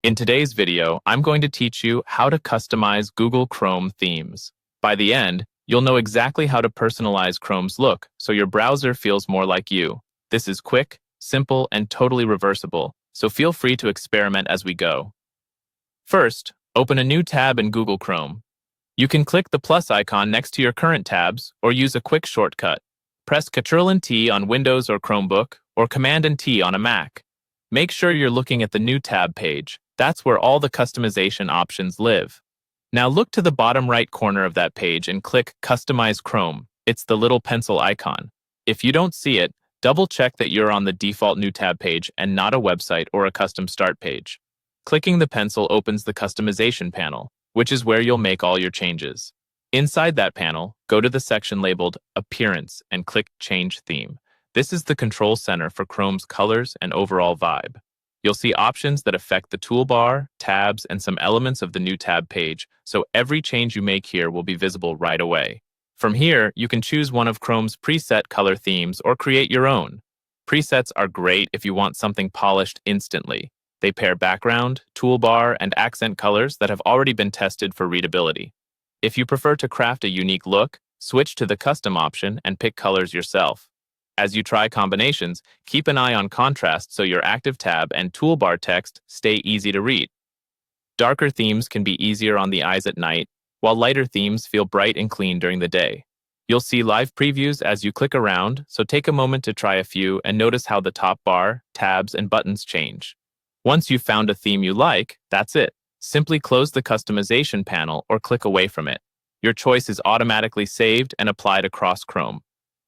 In today's video, I'm going to teach you how to customize Google Chrome themes. By the end, you'll know exactly how to personalize Chrome's look so your browser feels more like you. This is quick, simple, and totally reversible, so feel free to experiment as we go. First, open a new tab in Google Chrome. You can click the plus icon next to your current tabs or use a quick shortcut. Press Ctrl and T on Windows or Chromebook or Command and T on a Mac. Make sure you're looking at the new tab page. That's where all the customization options live. Now look to the bottom right corner of that page and click Customize Chrome. It's the little pencil icon. If you don't see it, double-check that you're on the default new tab page and not a website or a custom start page. Clicking the pencil opens the customization panel, which is where you'll make all your changes. Inside that panel, go to the section labeled Appearance and click Change Theme. This is the control center for Chrome's colors and overall vibe. You'll see options that affect the toolbar, tabs, and some elements of the new tab page, so every change you make here will be visible right away. From here, you can choose one of Chrome's preset color themes or create your own. Presets are great if you want something polished instantly. They pair background, toolbar, and accent colors that have already been tested for readability. If you prefer to craft a unique look, switch to the custom option and pick colors yourself. As you try combinations, keep an eye on contrast so your active tab and toolbar text stay easy to read. Darker themes can be easier on the eyes at night, while lighter themes feel bright and clean during the day. You'll see live previews as you click around, so take a moment to try a few and notice how the top bar, tabs, and buttons change. Once you've found a theme you like, that's it. Simply close the customization panel or click away from it. Your choice is automatically saved and applied across Chrome.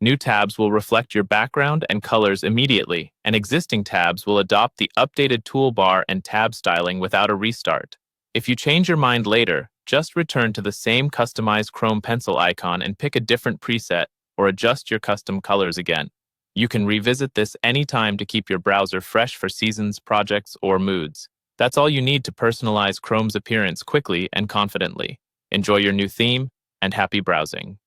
New tabs will reflect your background and colors immediately, and existing tabs will adopt the updated toolbar and tab styling without a restart. If you change your mind later, just return to the same customized Chrome pencil icon and pick a different preset or adjust your custom colors again. You can revisit this anytime to keep your browser fresh for seasons, projects, or moods. That's all you need to personalize Chrome's appearance quickly and confidently. Enjoy your new theme, and happy browsing.